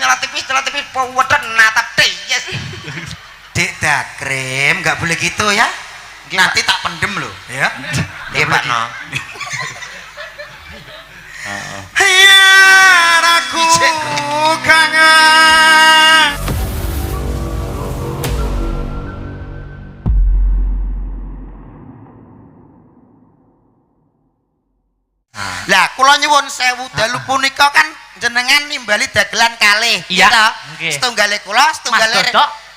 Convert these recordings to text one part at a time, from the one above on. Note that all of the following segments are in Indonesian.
nyala tipis wedhet natap yes. Dik Dakrim, enggak boleh gitu ya. Nanti tak pendem loh, ya. Nggih, Pak No. Ya aku kangen. Lah kula nyuwun sewu dalu punika kan jenengan nimbali dagelan kalih. Iya. Nggih. Setunggale kula,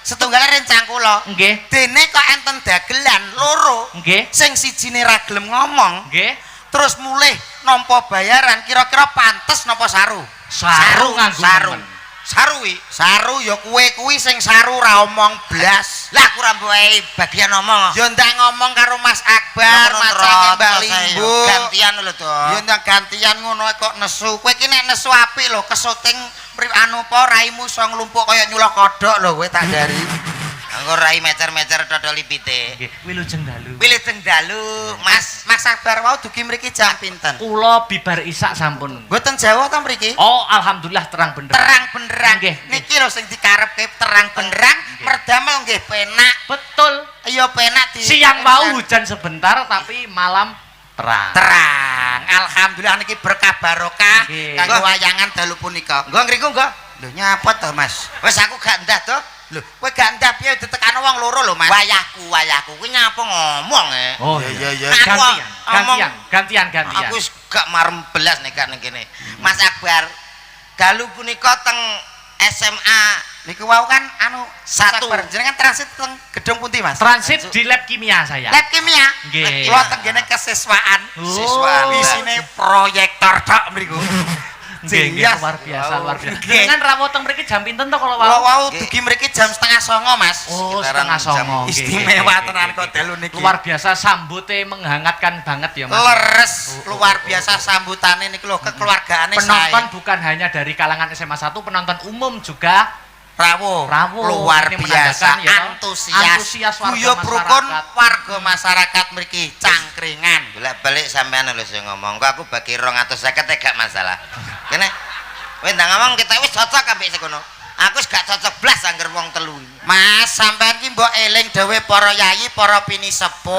setunggale rencang kula. Nggih. Dene kok enten dagelan loro. Nggih. Sing sijine ra gelem ngomong. Nggih. Terus mulih nampa bayaran kira-kira pantes napa saru? Saru nganggo saru. nemen. Saru ya kuwi sing saru ra omong blas. Lah kurang wae bagian ngomong. Ya ndak ngomong karo Mas Akbar, macane Mbak Limbu. Gantian lho to. Ya ndak gantian ngono kok nesu. Kowe iki nek nesu apik lho, kesuting anu apa raimu iso nglumpuk kaya nyulok kodhok lho kowe tak dari. Anggo rai mecer-mecer dodol lipite. Nggih, wilujeng dalu. Wilujeng dalu, Mas Akbar wau dugi mriki jam pinten? Kula bibar isak sampun. Mboten Jawa ta mriki? Oh, alhamdulillah terang benderang. Terang benderang. Nggih. Niki lho sing dikarepke terang benderang, perdamel nggih penak. Betul. Iya penak di Siang wau hujan sebentar tapi malam terang. Terang. Alhamdulillah niki berkah barokah Nggih. kanggo wayangan dalu punika. Nggo ngriku nggo. Lho nyapa to, Mas? Wis aku gak ndah to. Lho, kowe gak ndak piye ditekano wong loro lho, Mas? Wayahku kuwi nyapa ngomong Oh iya. Gantian. Aku wis gak marem belas nek gak ning kene. Mas Akbar, dalu punika teng SMA Niku wau kan anu Satu. jenengan transit teng gedung pundi, Mas? Transit di lab kimia saya. Lab kimia. Nggih. Kula tenggene kesiswaan. Oh. Isine proyektor tok mriku. Nggih, luar biasa. Dengan rawuh teng mriki jam pinten to kalau Kula wau? wau dugi mriki jam 8:30, Mas. Oh, sekitaran 8:30. Istimewa tenan kok dalu niki. Luar biasa sambute menghangatkan banget ya, Mas. Leres, luar biasa sambutane niki lho kekeluargaane Penonton saya. bukan hanya dari kalangan SMA 1, penonton umum juga Rawuh. Ini Luar menandakan, biasa ya, antusias. warga Guyub masyarakat. rukun warga masyarakat mriki cangkringan. Bolak-balik sampean lho sing ngomong. Kok aku bagi 250 gak masalah. Kene. Kowe ndang ngomong kita wis cocok ambek sekono. Aku wis gak cocok blas angger wong telu. Mas, sampean ki mbok eling dawuh para yayi, para pini sepuh.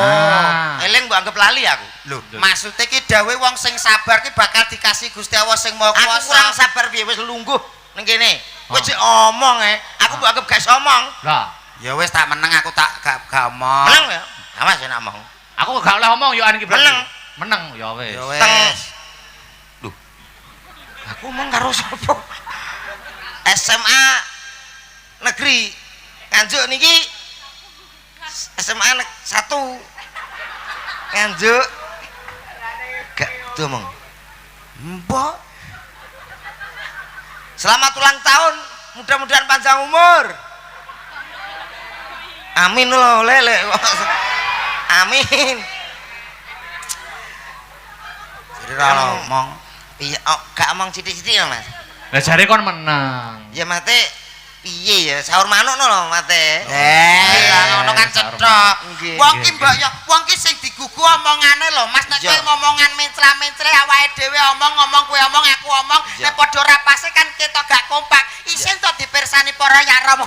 Eling mbok anggap lali aku. Lho, maksudnya ki dawuh wong sing sabar ki bakal dikasih Gusti Allah sing Maha Aku kurang Kuwasa. sabar piye wis lungguh ning kene. Kowe sik omong aku mbok anggap gak iso omong. Lah, Ya wis tak meneng aku tak gak omong. Meneng ya. Awas yen ngomong. aku gak oleh ngomong yo iki berarti. Meneng. Meneng ya wis. Ya Teng. wis. Aku omong karo sapa? SMA negeri Nganjuk niki SMA 1 Nganjuk gak diomong. Mbok Selamat ulang tahun, mudah-mudahan panjang umur. Amin loh, lele. Amin. jadi ra ngomong. Iya, oh, gak omong sithik-sithik ya, Mas. Lah jare kon menang. Ya mate piye ya, sahur manuk lho mate. Ngono kan cethok. Nggih. Wong ki mbok ya, wong ki sing digugu omongane lho, Mas. Nek kowe ngomongan mencra-mencre awake dhewe omong kowe omong aku omong, nek padha rapase kan ketok gak kompak. Isin to dipirsani para yarom.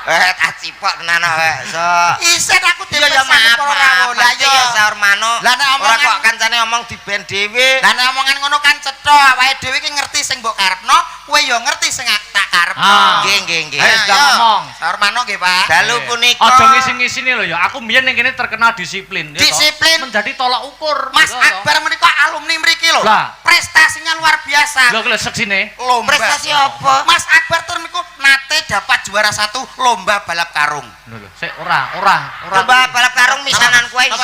Tak cipok tenan wae. So. Isin aku Iya ya dipirsani maaf. para yarom. Lah Ya sahur manuk. Lah nek Ora omongan kok kancane omong di ben dhewe. Lah nek omongan ngono kan cethok, awake dhewe ki ngerti sing mbok karepno, kowe ya ngerti sing tak karepno. Nggih. Ayo gak ngomong. Sahur manuk nggih, Pak. Dalu punika. Aja ngisi-ngisini lho ya. Aku mbiyen ning kene terkenal disiplin. ya toh. Disiplin. Menjadi tolak ukur. Mas ya toh. Akbar menika alumni mriki lho. Lah. Prestasinya luar biasa. Lho klesek sini. Lomba. Prestasi apa? Mas Akbar tur niku nate dapat juara 1 lomba balap karung. Lho sik ora. Lomba balap karung misanan kowe iso.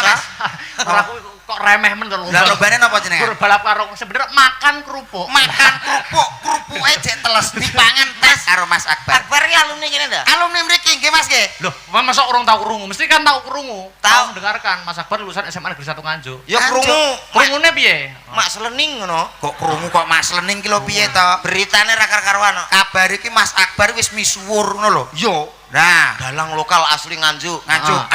Ora kok remeh men lho. Lah lombane napa jenengan? Balap karung sebenarnya makan kerupuk. Makan kerupuke jek teles dipangan tes karo Mas Akbar. Akbar ki alumni kene ta? Alumni mriki nggih Mas nggih. Loh, masa orang tahu krungu? Mesti kan tahu krungu. Tahu. Mendengarkan Mas Akbar lulusan SMA Negeri 1 Nganjuk. Ya krungu. Krungune piye? Mak selening ngono. Kok krungu kok Mas Lening ki lho piye to? Beritane ra karuan. Kabar iki Mas Akbar wis misuwur ngono lho. Yo, Nah, dalang lokal asli Nganjuk.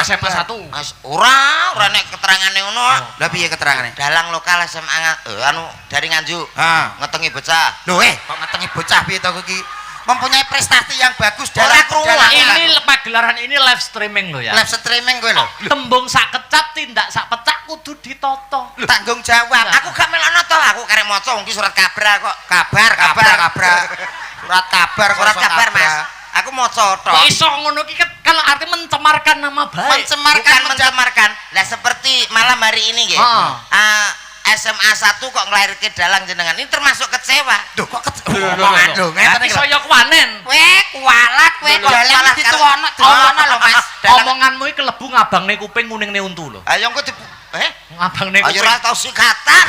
SMA 1. Ora nek keterangane ngono. Lah piye keterangane? Dalang lokal SMA anu dari Nganjuk. Ngetengi bocah. Lho kok ngetengi bocah piye to iki? Mempunyai prestasi yang bagus Ora krungu. Ini pagelaran ini live streaming lho ya. live streaming kowe lho. Tembung sak kecap tindak sak pecak kudu ditata. Tanggung jawab. Aku gak melokno to, aku karek maca iki surat kabar kok. Kabar. Surat kabar, Mas. Aku maca tok. Kok iso ngono iki kan arti mencemarkan nama baik. Bukan mencemarkan. Lah seperti malam hari ini nggih. SMA 1 kok nglairke dalang jenengan. Ini termasuk kecewa. Lho kok Lho, ngeten iki saya kuwanen. Kowe kualat kowe dalang dituwono lho Mas. Omonganmu iki kelebu ngabangne kuping kuningne untu lho. Ayo engko Ngabangne ayo kuping. ora tau sikatan.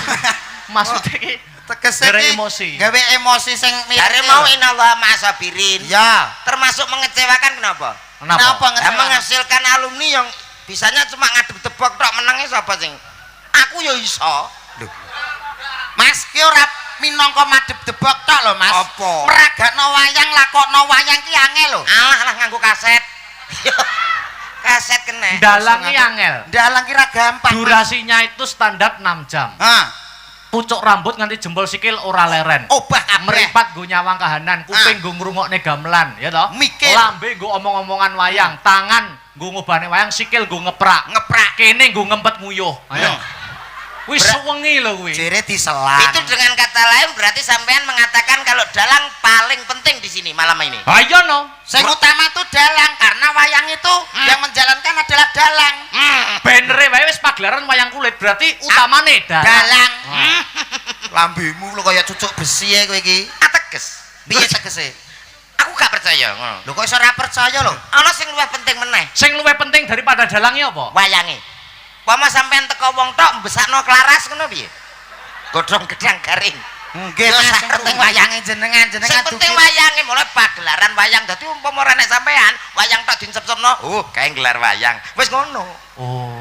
Maksud iki tegese emosi. Gawe emosi sing Jare mau inallah ma'asabirin. Ya, Termasuk mengecewakan kenapa? Kenapa? Menghasilkan alumni yang bisanya cuma ngadep tebok tok menenge sapa sing? Aku ya iso. Mas ki ora minangka madhep debok tok lho Mas. Apa? Meragakno wayang, lakokno wayang ki angel lho. Alah nganggo kaset. Kaset kena. Dalangi angel. Dalang kira gampang. Durasinya itu standar 6 jam. Pucuk rambut nganti jempol sikil ora leren. Obah kabeh. Meripat nggo nyawang kahanan, kuping nggo ngrungokne gamelan, ya toh? Mikir. Lambe nggo omong-omongan wayang, tangan nggo ngobane wayang, sikil nggo ngeprak. Kene nggo ngempet nguyuh. Ayo. Wis suwengi lho kuwi. Jere diselang. Itu dengan kata lain berarti sampean mengatakan kalau dalang paling penting di sini malam ini. Ayo no. Sing utama tuh dalang karena wayang itu yang menjalankan adalah dalang. Benere wae wis pagelaran wayang kulit, berarti utamane Dalang. Lambemu lho kaya cucuk besi kowe iki. Ateges. Piye tegese? Aku gak percaya ngono. Lho kok iso ora percaya lho? Ana sing luwih penting meneh. Sing luwih penting daripada dalangnya apa? Wayange. Pama sampean teko wong tok mbesakno klaras ngono piye? Godhong gedang garing. Nggih, sing penting wayange jenengan Sing penting wayange mulai pagelaran wayang dadi umpama ora nek sampean wayang tok dincep-cepno, kae gelar wayang. Wis ngono. Oh.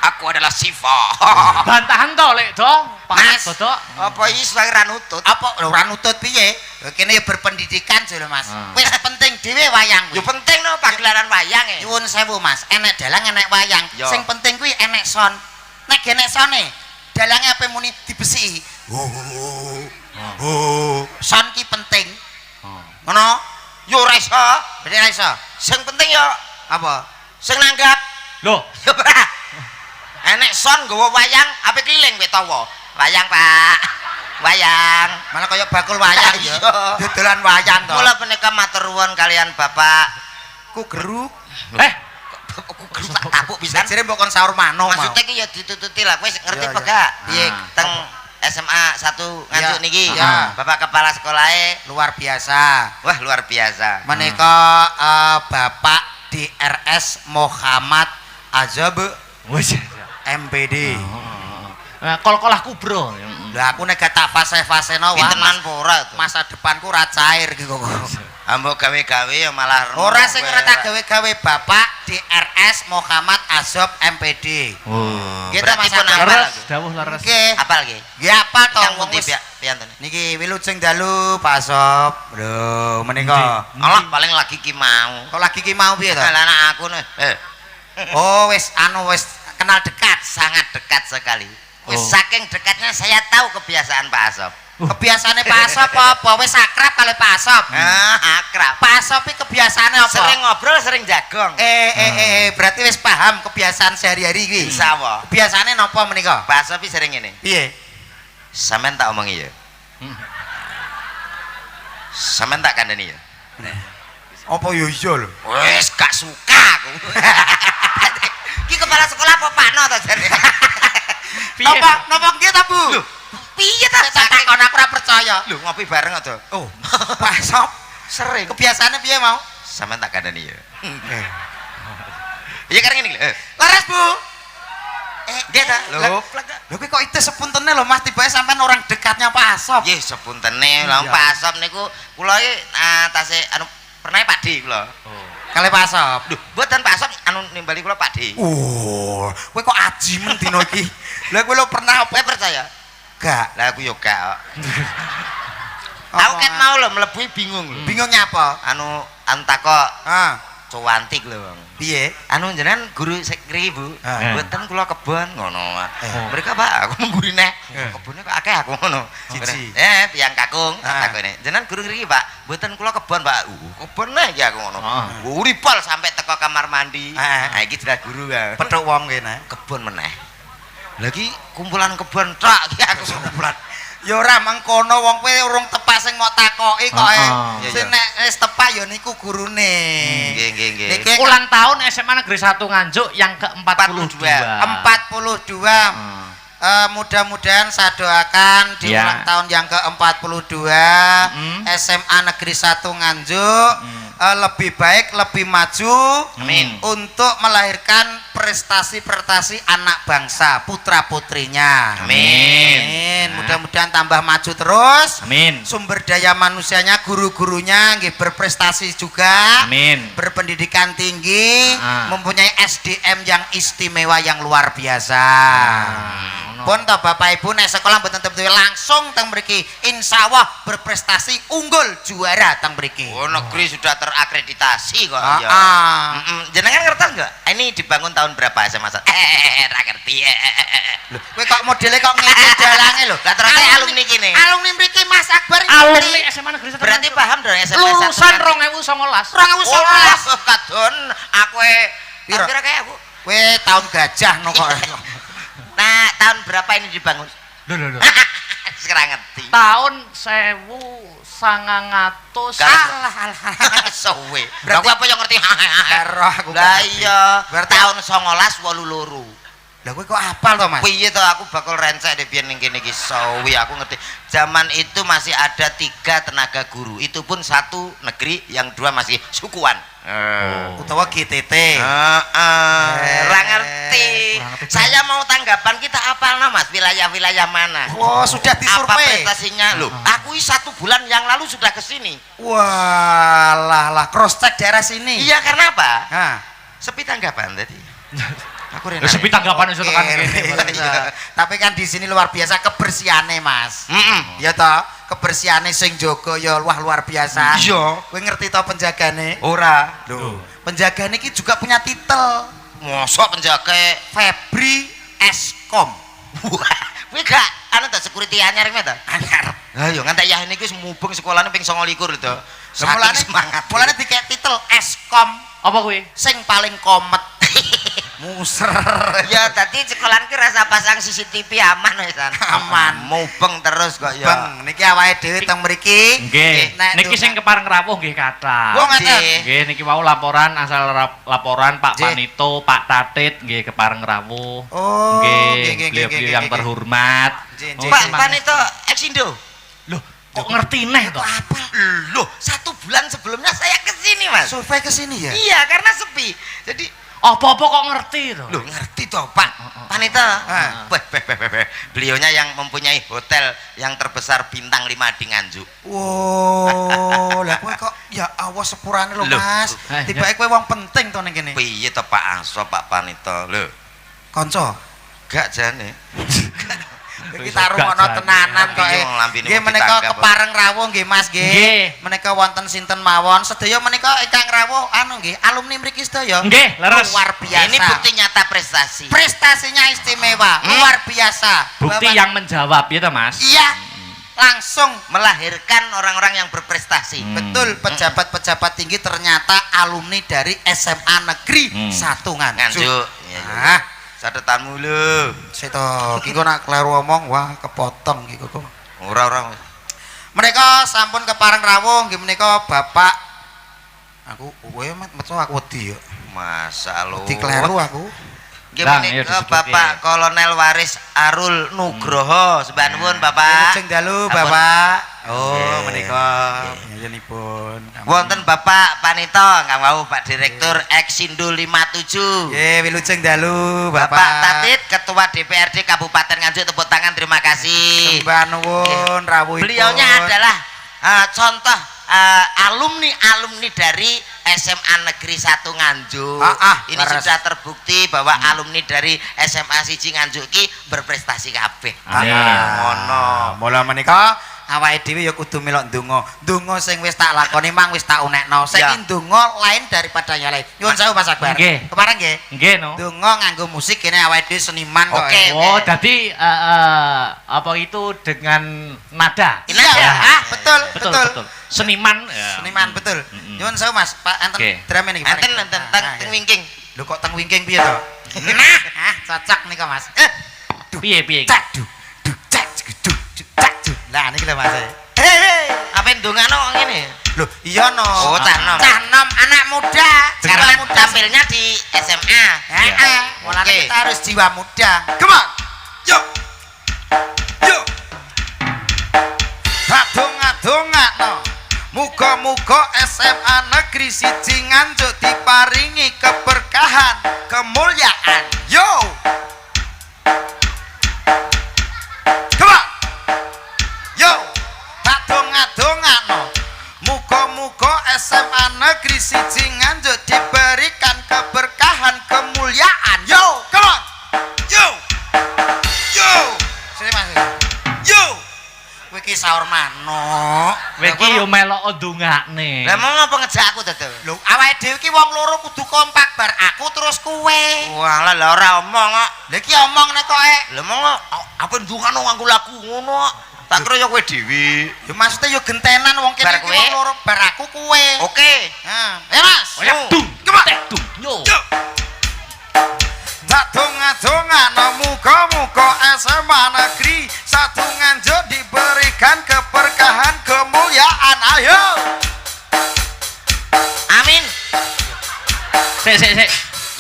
Aku adalah Siva. Bantahan to lek do. Mas, Dodok. apa iso ora nutut? apa ora nutut piye? Kene ya berpendidikan jare Mas. Wis penting dhewe wayang. Yo penting no pagelaran wayange. Nyuwun sewu Mas, enek dalang enek wayang. Yo. Sing penting kuwi enek son. Nek enek sone, dalange ape muni dibesiki. Son ki penting. Ngono? Yo ora iso. Berarti ora iso. Sing penting yo Apa? sing nanggap. Loh, Yo ora. Enek son nggawa wayang ape keliling kowe tawa. Wayang, Pak. Wayang. Malah kaya bakul wayang ya. Iya. Dodolan wayang to. Mula menika matur nuwun kalian Bapak. Ku geruk. Aku gerus tak tapuk pisan. Jare mbok kon saur mano mau. Maksudnya ki ya ditututi lah. Kowe ngerti Iya, apa iya. gak? Piye Nah, teng SMA 1 Nganjuk Iya, niki. iya. Bapak kepala sekolahnya Luar biasa. wah luar biasa. Menika Bapak DRS Muhammad Azab wis. MPD. Kol-kolah kubro. Lah aku nek gak tak fase-faseno Pintenan apa ora to? masa depanku ra cair iki kok. Ambok gawe-gawe ya malah Ora sing ora tak gawe-gawe Bapak DRS Muhammad Azab MPD. Oh. Gitu Berarti Mas pun Abdul. apal Leres, aku. dawuh leres. Nggih. Apal ki? Nggih apa to Yang wong pundi wis piantun? niki wilujeng dalu Pak Sob. Lho menika. Allah paling lagi ki mau. Kok lagi ki mau piye to? Lah anak aku nih. Oh wis wis kenal dekat. Sangat dekat sekali. Wis Oh. saking dekatnya saya tahu kebiasaan Pak Asop. Kebiasaane Pak Asop apa? Wis akrab kali Pak Asop. Akrab. Pak Asop iki kebiasaane apa? Sering ngobrol, sering jagong. Berarti wis paham kebiasaan sehari-hari iki. Insyaallah. Kebiasaane napa menika? Pak Asop iki sering ngene. Piye? Sampeyan tak omongi ya. Sampeyan tak kandhani ya. Apa yo iya lho. Wis gak suka aku. Ki kepala sekolah apa Pak No to jare. Napa nggih ta, Bu? Piye ta Takon aku ora percaya. Lho ngopi bareng to. Oh, Pak Asop Sering. kebiasaane piye mau? Sampeyan tak kandhani ya. Iya kareng ngene lho. Laras, Bu. Dia ta? Lho, kuwi kok itu sepuntene lho Mas, tibae sampean orang dekatnya Pak Asop. Nggih sepuntene lha Pak Asop niku kula iki tase anu pernah Pak D kula. Kali Pak Asop. Duh, mboten Pak Asop anu nimbali kula Pak D. Kowe kok ajimen dino iki. Lah kowe lho pernah apa Kowe percaya? gak? Lah aku yo gak kok. Aku ket mau lho mlebu bingung lho. Bingungnya apa? Anu takok cuantik lho Bang. Piye? Anu jenengan guru sekri Bu. Mboten kula kebon ngono. Mereka Pak aku mengguri nek. Kebone kok akeh aku ngono. Siji. Tiyang kakung takone. Jenengan guru ngriki Pak. Mboten kula kebon Pak. Kebon nek iki aku ngono. Uripol sampai teko kamar mandi. Ha iki jelas guru ya. Petuk wong kene. Kebon meneh. Lagi kumpulan kebon tok iki aku kumpulan. Ya ora mangkono wong kowe urung tepak sing mau takoki kok sing nek wis tepak ya niku gurune. Nggih. Niki ulang tahun SMA Negeri 1 Nganjuk yang ke-42. 42. Mudah-mudahan saya doakan di ulang tahun yang ke-42 SMA Negeri 1 Nganjuk lebih baik, lebih maju. Amin. Untuk melahirkan prestasi-prestasi anak bangsa, putra-putrinya. Amin. Mudah-mudahan tambah maju terus. Amin. Sumber daya manusianya, guru-gurunya nggih berprestasi juga. Amin. Berpendidikan tinggi, mempunyai SDM yang istimewa yang luar biasa. Pun to Bapak Ibu nek sekolah mboten tentu langsung teng mriki insyaallah berprestasi unggul juara teng mriki. Oh, negeri sudah terakreditasi kok ya. Jenengan ngerti enggak? Ini dibangun tahun berapa SMA? Ora ngerti. Lho, kowe kok modele kok ngikut dalange lho. Lah terus alumni kene. Alumni mriki Mas Akbar Alumni SMA Negeri 1. Berarti paham dong SMA 1. Lulusan 2019. 2019. Kadon aku kira kayak aku. Kowe tahun gajah no kok. Nah, tahun berapa ini dibangun? Loh. Sekarang ngerti. Tahun 1900. Sowe. Berarti Aku apa yang ngerti? Karo aku. Lah iya, Berarti tahun 1982. Lah kowe kok hafal to, Mas? Piye to aku bakal rencek de biyen ning kene iki sowe aku ngerti. Zaman itu masih ada 3 tenaga guru. Itu pun 1 negeri, yang 2 masih sukuan. Utawa GTT. Ora ngerti. Saya mau tanggapan kita apalna Mas, wilayah-wilayah mana? Oh, sudah Apa disurvei. prestasinya? Loh, aku 1 bulan yang lalu sudah ke sini. Walah, cross check daerah sini. Iya, karena apa? Hah. Sepi tanggapan tadi. Aku rene. Sepi tanggapan iso tekan kene. Tapi kan di sini luar biasa kebersihane, Mas. Ya toh, kebersihane sing jaga ya luar biasa. Iya. Kowe ngerti toh penjagane? Ora. Loh, penjagane iki juga punya titel Mosok penjaga Febri Eskom. wah, kowe gak anu ta security anyar iki ta? Anyar. Lah yo ngantek ya niku wis mubeng sekolahane ping 29 lho to. Mulane semangat. mulane dikek titel Eskom Apa kuwi? sing paling komet. Muser. Ya tadi sekolahan ki rasa pasang CCTV aman wis Aman. Mubeng terus kok ya. Bang, niki awake dhewe teng mriki. Nggih. Nek Niki sing kepareng rawuh nggih kathah. Wong ngaten. Nggih niki wau laporan asal laporan Pak Nggih. Panito, Pak Tatit nggih kepareng rawuh. Oh, Nggih, beliau-beliau yang terhormat. Nggih, Oh, nggih. Pak semangat. Panito Exindo. Loh, kok ngerti neh toh? Apa? Loh, 1 bulan sebelumnya saya ke sini, Mas. Survei ke sini ya? Iya, karena sepi. Jadi Apa-apa kok ngerti toh? loh ngerti toh Pak Panito. Beliaunya yang mempunyai hotel yang terbesar bintang 5 di Nganjuk. Wow, lah kowe kok ya awas sepurane lho Loh. Mas. Tibake kowe wong penting to ning kene. Piye to Pak Aso Pak Panito? Lho, Kanca. gak jane. Iki taruhana tenanan kok. Piye wong lambene Nggih kok menika ditanggap, kepareng rawuh nggih Mas nggih. Nggih. Menika wonten sinten mawon? Sedaya menika ingkang rawuh anu nggih alumni mriki sedaya. Nggih, leres. Luar biasa. Ini bukti nyata prestasi. Prestasinya istimewa, luar biasa. Bukti Bapak- yang menjawab ya toh, Mas? Iya. Langsung Melahirkan orang-orang yang berprestasi. betul pejabat-pejabat tinggi ternyata alumni dari SMA Negeri 1 Nganjuk. Nganjuk. Iya, iya. Nah, Catetanmu lho. seto iki kok nak kleru omong wah kepotong iki kok. Ora. Mereka sampun kepareng rawuh nggih menika Bapak aku kowe metu aku wedi yo. Masa lu. Wedi kleru aku. Nggih Bang, menika ayo disebut, Bapak ya. Kolonel Waris Arul Nugroho. Sembah nuwun Bapak. Lajeng dalu Ampun. Bapak. Oh, Nggih. menika Nggih. nyanyiipun. Wonten Bapak Panito, nggak mau Pak Direktur Eksindo 57. Nggih, wilujeng dalu Bapak Bapak. Tatit Ketua DPRD Kabupaten Nganjuk, tepuk tangan, terima kasih. Sembah nuwun rawuhipun. Beliaunya adalah contoh alumni dari SMA Negeri 1 Nganjuk. Ini leres. sudah terbukti bahwa alumni dari SMA 1 Nganjuk ki berprestasi kabeh. Amin. Ngono. Mula menika awake dhewe ya kudu melok ndonga. Ndonga sing wis tak lakoni mang wis tak unekno. Saiki ndonga lain daripada yang lain. Nyuwun sewu Mas Akbar. Kepareng nggih. Nggih no. Ndonga nganggo musik kene awake dhewe seniman kok. Oh, dadi apa itu dengan nada. Iya, betul. Seniman ya. Seniman betul. Nyuwun sewu Mas, Pak enten drama niki. Enten teng wingking. Lho kok teng wingking piye to? Nah, cocok nika Mas. Piye? Lah niki lho Mas. Apa ndongano ngene? Lho, iya no. Oh, canom. Canom anak muda. Sekarang tampilnya di SMA. Heeh. Mulane Oke. kita harus jiwa muda. Come on. Yuk. Donga-dongakno. Muga-muga SMA Negeri Siji Nganjuk diparingi keberkahan, kemuliaan. Yo. Come on. Yo. Donga-dongakno. Muga-muga SMA Negeri Siji Nganjuk diberikan keberkahan, kemuliaan. Yo, come on. Yo. Sini Mas. Yo. Kowe iki saur manuk. Kowe iki yo melok ndongakne. Lah mau ngapa ngejak aku to? Lho, awake dhewe iki wong loro kudu kompak bar aku terus kowe. Walah lah ora omong kok. Lah iki omong nek kok Lah mau apa ndongano nganggo lagu ngono kok. Tak kira ya kowe dhewe. ya maksudnya yo gentenan wong kene Bar iki kowe? wong loro bar aku kowe. Oke. Nah, ya Mas. Ya dung, Come on. dung. Yo. Tak donga-dongakno muga-muga SMA Negeri Satu Nganjuk diberikan keberkahan, kemuliaan. Ayo. Amin. Sik.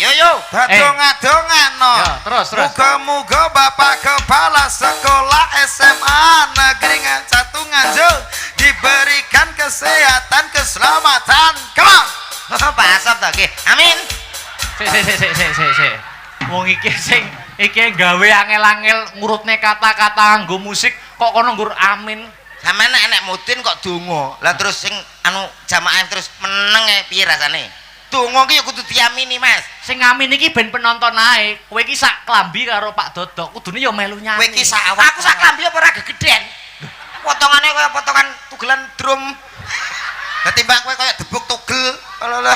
Yo. Tak donga-dongakno. Ya, terus. Muga-muga Bapak Kepala Sekolah SMA Negeri Satu Nganjuk diberikan kesehatan, keselamatan. Come on. Pak Asap to nggih. Amin. Sik. Wong iki gawe angel-angel ngurutne kata-kata nggo musik kok kono nggur amin. Sampeyan nek mudin kok donga. Lah terus sing anu jamaah terus meneng piye rasane? Donga ki ya kudu diamini, Mas. Sing amin iki ben penonton ae. Kowe iki sak klambi karo Pak Dodok, kudune ya melu nyanyi. Kowe iki sak awak. Aku sak klambi apa ora gegeden? Potongane kaya potongan tugelan drum. Ketimbang kowe kaya debuk tugel. Lho.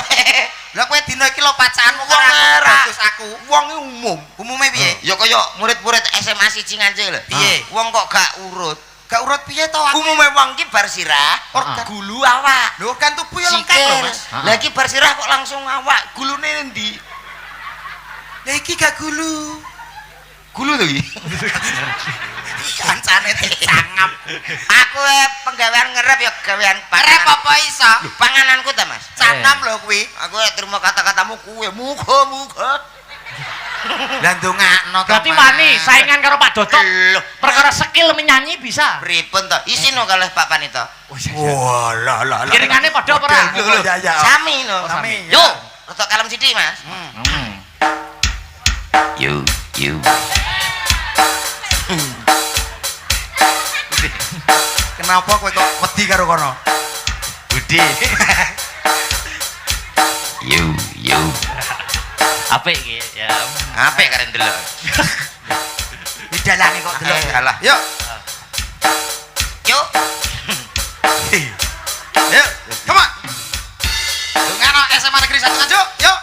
Lah kowe dina iki lho pacaanmu Wong karo ora. bagus aku. Wong iki umum. Umume piye? Ya kaya murid-murid SMA siji Nganjuk lho. Piye? Wong kok gak urut. Gak urut piye to aku? Umume wong iki bar sirah, gulu awak. Lho kan tubuh ya lengkap Sikil. lho Mas. Lah iki bar sirah kok langsung awak. Gulune endi? Lah iki gak gulu. Gulu to iki. Kancane dicangap. Aku penggawean ngerep ya gawean Rep apa iso? pangananku ta, Mas. Canom lho kuwi. Aku terima kata-katamu kuwe muga-muga. Lah ndongakno to. Berarti Mas. wani saingan karo Pak Dodok. Loh, Perkara skill menyanyi bisa. pripun to? Isin no kalih Pak Panito. Wah, lah. Kiringane padha apa ora? Lho, ya. Sami no. Sami. Yo, rotok kalem sithik, Mas. You. Kenapa kowe kok wedi karo kono? Budi. You. Apik iki ya. Apik karen delok. Didalangi kok delok. Alah. Yuk. Yuk. Yuk. Come on. Dongano SMA Negeri Satu Nganjuk. Yuk.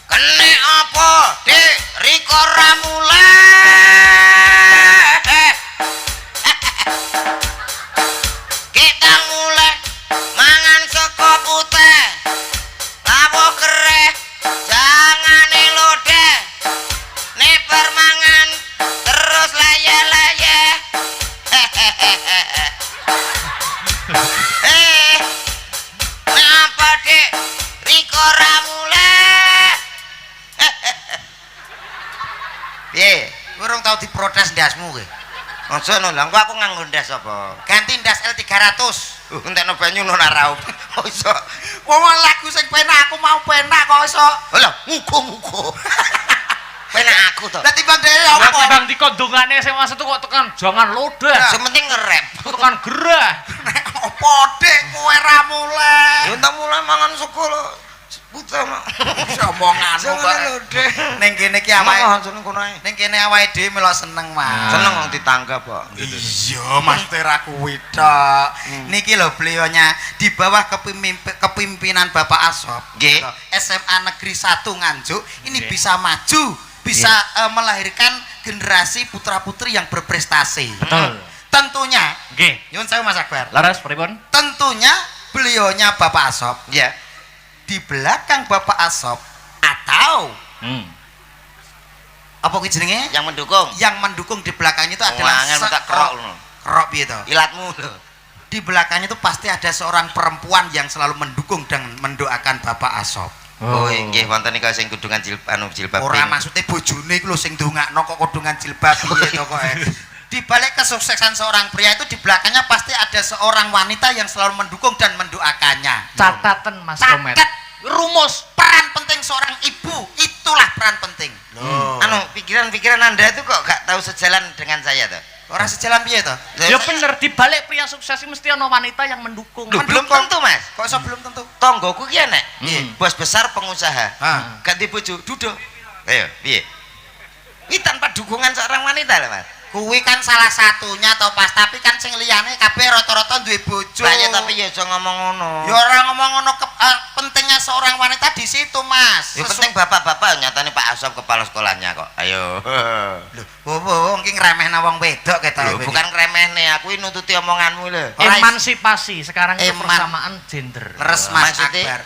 Kene apa, Dik? Riko Ramule. Kita mulai mangan sego putih. Lawo kereh, jangan lodeh. Nek permangan terus leye-leye. Napa, Dik? Riko Ramule. Piye? Kowe urung tau diprotes ndasmu kowe. Aja no, lha engko aku nganggo ndas apa? Ganti ndas L300. Entekno banyu no ora raup. Oh iso. Wong lagu sing penak aku mau penak kok iso. Lho, muga-muga. Penak aku to. Lah timbang dhewe Lah apa? timbang dikondongane sing maksud kok tekan jangan lodeh. Sementing ngerep. Tekan gerah. Nek opo Dik kowe ra mulai? Ya entar mulai mangan sego lho. Putra mak. Omonganmu kok. Ning kene iki awake seneng kono ae. ning kene awake dhewe melok seneng, Mas. Seneng wong ditanggap kok. Iya, Mas Tera kuwi tok. Niki lho beliaunya di bawah kepimpinan Bapak Asop. Nggih. SMA Negeri 1 Nganjuk ini bisa maju, bisa melahirkan generasi putra-putri yang berprestasi. Betul. Tentunya, Nggih. nyuwun sewu Mas Akbar. Laras pripun? Tentunya beliaunya Bapak Asop. Ya. Di belakang Bapak Asop atau apa kuwi jenenge? Yang mendukung di belakangnya itu adalah tak kerok lho. Kerok piye to? Ilatmu lho. Di belakangnya itu pasti ada seorang perempuan yang selalu mendukung dan mendoakan Bapak Asop. Oh, nggih wonten nika sing kudungan jilbab. Ora maksudnya bojone iku lho sing ndongakno kok kudungan jilbab piye to kok. Di balik kesuksesan seorang pria itu di belakangnya pasti ada seorang wanita yang selalu mendukung dan mendoakannya. Catatan Mas Komet. Rumus peran penting seorang ibu, itulah peran penting. Anu, pikiran-pikiran Anda itu kok gak tahu sejalan dengan saya tuh. Orang sejalan piye to? Ya bener, di balik pria sukses mesti ana wanita yang mendukung. Loh, belum tentu, Mas. Kok iso belum tentu? Tonggoku ki enek. Bos besar pengusaha. Ganti bojo, duduk. Ayo, piye? Ini tanpa dukungan seorang wanita lho, Mas. Kuwi kan salah satunya to Pas, tapi kan sing liyane kabeh rata-rata duwe bojo. Lah ya tapi ya aja ngomong ngono. Ya ora ngomong ngono, pentingnya seorang wanita di situ, Mas. Ya penting bapak-bapak nyatane Pak Asop kepala sekolahnya kok. Ayo. Lho, wong ki ngremehna wong wedok ketok. Lho, bukan ngremehne, aku ini nututi omonganmu lho. Emansipasi sekarang itu persamaan gender. Leres Mas Akbar.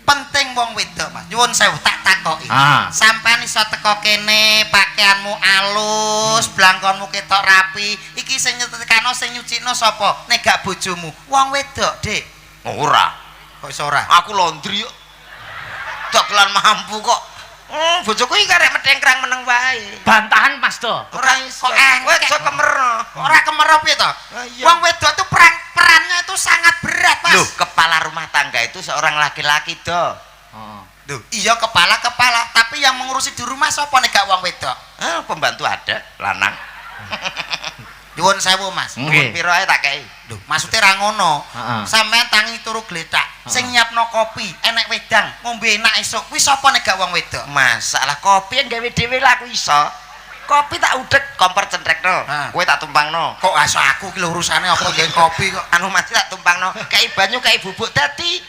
Penting wong wedok, Mas. Nyuwun sewu tak takoki. Sampeyan iso teko kene pakaianmu alus, blangkonmu ketok rapi. Iki sing nyetrikano sing nyucikno sapa? Nek gak bojomu. Wong wedok, Dik. Ora. Kok iso ora? Aku laundry kok. Dogelan mampu kok. Bojoku iki karek medengkrang meneng wae. Bantahan Mas to. Ora iso. Kowe aja kemerno. Ora kemerno piye to? Wong wedok itu perannya itu sangat berat, Mas. Loh, kepala rumah tangga itu seorang laki-laki do. Duh, iya kepala, tapi yang mengurusi di rumah sapa nek gak wong wedok? Pembantu ada, lanang. Nyuwun sewu, Mas. Nyuwun piro ae tak kei. Lho, maksude ra ngono. Sampeyan tangi turu gletak, sing nyiapno kopi, enek wedang, ngombe enak esuk. Kuwi sapa nek gak wong wedok? Masalah kopi yang gawe dhewe lah aku iso. Kopi tak udek kompor centrekno. Kowe tak tumpangno. Kok aso aku ki lho urusane apa gawe kopi kok? Anu mati tak tumpangno. Kei banyu, kei bubuk dadi.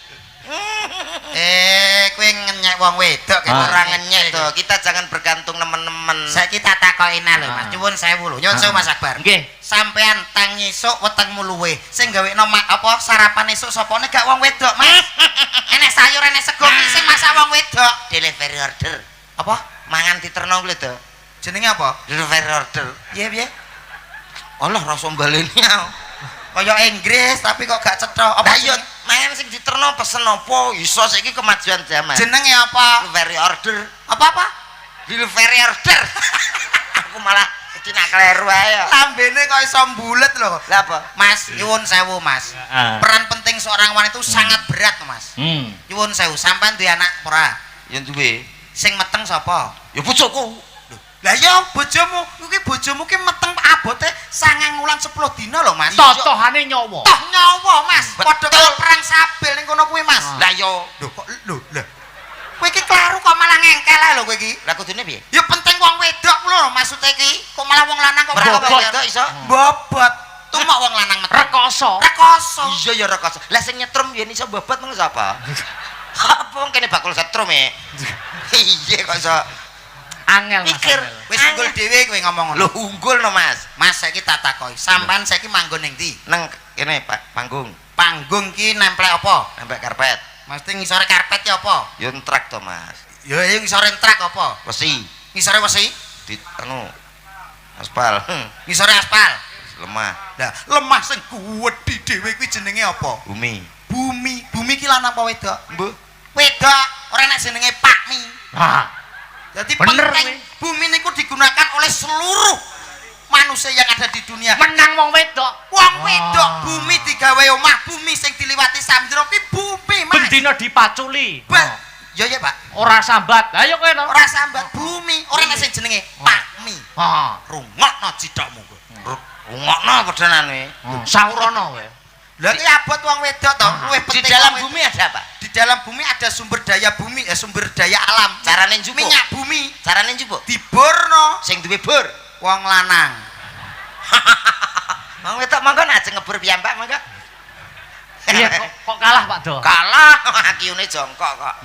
Kowe ngenyek wong wedok Ora ngenyek to. Kita jangan bergantung nemen-nemen. Saiki tak takoki lho, Mas. Nyuwun sewu lho. Nyuwun sewu Mas Akbar. Nggih. Sampean tang esuk wetengmu luwe. Sing gawekno apa sarapan esuk sapane gak wong wedok, Mas. Enek sayur, enek sego sing masak wong wedok. Delivery order. Apa? Mangan diterno kuwi to. Jenenge apa? Delivery order. Piye? Allah rasa baleni. Kaya Inggris tapi kok gak cetha. Apa yo mangan sing diterno pesen apa? Iso saiki kemajuan zaman. Jenenge apa? Delivery order. Apa? Delivery order. Aku malah cina kleru ae. Lambene kok iso mbulet lho. Lah apa? Mas, nyuwun sewu, Mas. Peran penting seorang wanita itu sangat berat, Mas. Nyuwun sewu, sampean duwe anak ora? Ya duwe. Sing meteng sapa? Ya bojoku. Lah ya bojomu, iki bojomu ki meteng abote 9 wulan 10 dina lho, Mas. Totohane nyawa. Toh nyawa, Mas. Padha karo perang sabil ning kono kuwi, Mas. Lah yo, lho kok lah. Kowe iki klaru kok malah ngengkel ae lho kowe iki. lah kudune piye? Ya penting wong wedok lho maksude iki. Kok malah wong lanang kok malah Bobot wedok iso. Bobot. Tumak wong lanang meteng. Rekoso. Iya ya rekoso. Lah sing nyetrum yen iso bobot ngono sapa? Apa wong kene bakul setrum e. Iya kok iso. Angel Mas. Mikir wis unggul dhewe kowe ngomong ngono. Lho unggul no Mas. Mas saiki tak takoki, sampean saiki manggon ning ndi? Neng kene Pak panggung. Panggung ki nempel apa? Nempel karpet. Mesti ngisore karpet ya apa? Yo ntrak to Mas. Ya ngisore trak apa? Wesi. Ngisore wesi? Di anu aspal. Ngisore aspal. Lemah. Lah, lemah sing gedhi dhewe kuwi jenenge apa? Bumi. Bumi ki lanang apa wedok? Mbuh. Wedok, ora nek jenenge Pakmi. Jadi bener penting bumi niku digunakan oleh seluruh manusia yang ada di dunia. Menang wong wedok. Wong wedok bumi digawe omah, bumi sing diliwati samudra ki bumi, Mas. Bendina dipaculi. Ya ya, Pak. Ora sambat. Ayo kowe no. Ora sambat bumi, ora nek sing jenenge Pakmi. Rungokno cidokmu kowe. Rungokno pedanane. Saurono kowe. Lah iki abot wong wedok to, luwih Di penting. dalam bumi ada apa? Di dalam bumi ada sumber daya bumi, sumber daya alam. Carane njupuk. Minyak bumi. Carane njupuk. Diborno. Sing duwe bor. Wong lanang. Wong wedok monggo ajeng ngebur piyambak monggo. Iya kok kalah Pak Do? Kalah, akiune jongkok kok.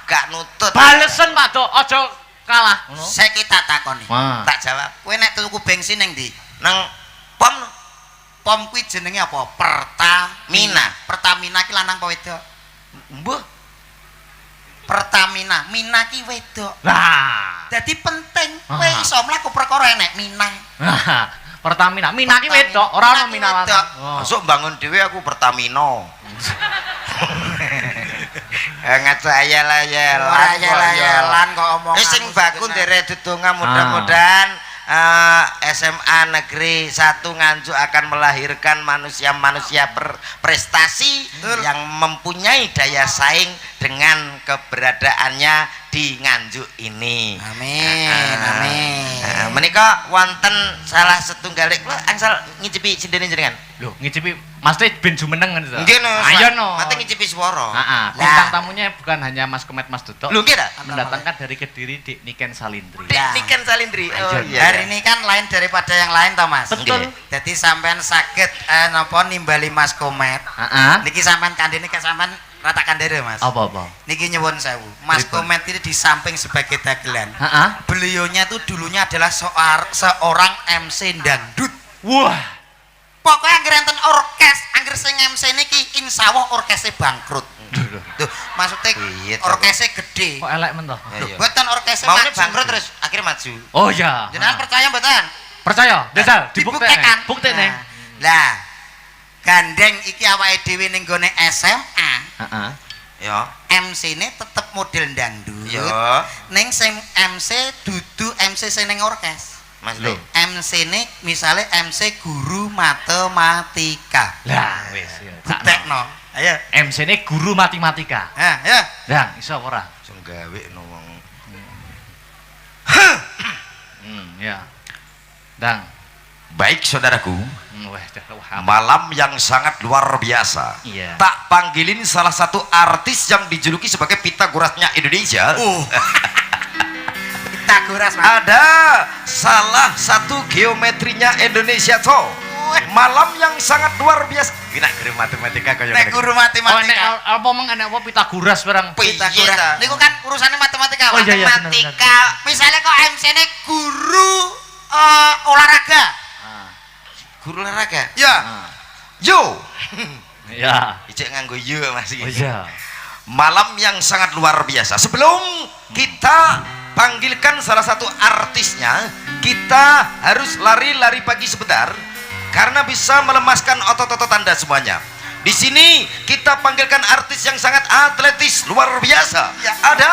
Gak nutut. Balesen Pak Do, aja kalah. Ngono. Saiki tak takoni. Tak jawab. Kowe nek tuku bensin ning ndi? Nang pom no. Pom kuwi jenenge apa? Pertamina ki lanang apa wedok? Mbuh. Pertamina, Mina ki wedok. Lah, Dadi penting kowe iso mlaku perkara enek Mina. Pertamina, Mina ki wedok, ora ono Mina lanang. Masuk bangun dhewe aku Pertamino. Ngajayal-ayal. Ora yalan kok omong. Sing baku nderek dedonga mudah-mudahan SMA Negeri 1 Nganjuk akan melahirkan manusia-manusia berprestasi yang mempunyai daya saing dengan keberadaannya di Nganjuk ini. Amin, amin. Menika wonten salah setunggal kula angsal ngicipi sindene jenengan. Lho, ngicipi Mas ben jumeneng ngono to. Nggih no. Ayo no. Mate ngicipi swara. Heeh, bintang tamunya bukan hanya Mas Komet Mas Dudok. Lho nggih ta? Mendatangkan dari Kediri Dik Niken Salindri. Niken Salindri. Oh iya. Hari ini kan lain daripada yang lain toh Mas. Betul. Jadi sampean saged napa nimbali Mas Komet. Heeh. Niki sampean kandhene ke sampean rata kandhere Mas. Apa-apa? Niki nyuwun sewu. Mas Komet ini di samping sebagai dagelan. Heeh. Beliaunya tuh dulunya adalah seorang MC dangdut. Wah. Pokoknya angger enten orkes, angger sing MC niki insyaallah orkesnya bangkrut. Tuh, maksudnya orkesnya gede. Kok elek men to? Mboten orkesnya Maunya maju. bangkrut terus akhirnya maju. Oh iya. Jenengan percaya mboten? Percaya? Desal Dibuktikan. Buktine. Lah, gandeng iki awake dhewe ning gone SMA. Heeh. Ya. MC-ne tetep model dangdut. Ya. Ning sing MC dudu MC sing ning orkes. Mas Lho. Lho. MC-ne misale MC guru matematika. Lah wis ya. Buktekno. Ayo. MC-ne guru matematika. Ha, ya. Dang, iso apa ora? Sing gawe no wong. Ya. Dang. Baik saudaraku, Wah, malam yang sangat luar biasa. Iya. Tak panggilin salah satu artis yang dijuluki sebagai Pitagorasnya Indonesia. Pitagoras. Ada salah satu geometrinya Indonesia toh. Malam yang sangat luar biasa. Kena guru matematika kaya Nek guru Oh, nek matematika. apa meng enek apa Pitagoras barang. Pitagoras. Niku kan urusannya matematika. Oh, iya, iya, Matematika. Misalnya kok MC-ne guru olahraga. Guru olahraga. Ya. Yo. Ya. Ijek nganggo yo Mas iki. Oh iya. Malam yang sangat luar biasa. Sebelum kita panggilkan salah satu artisnya, kita harus lari-lari pagi sebentar karena bisa melemaskan otot-otot Anda semuanya. Di sini kita panggilkan artis yang sangat atletis luar biasa. Ya. Ada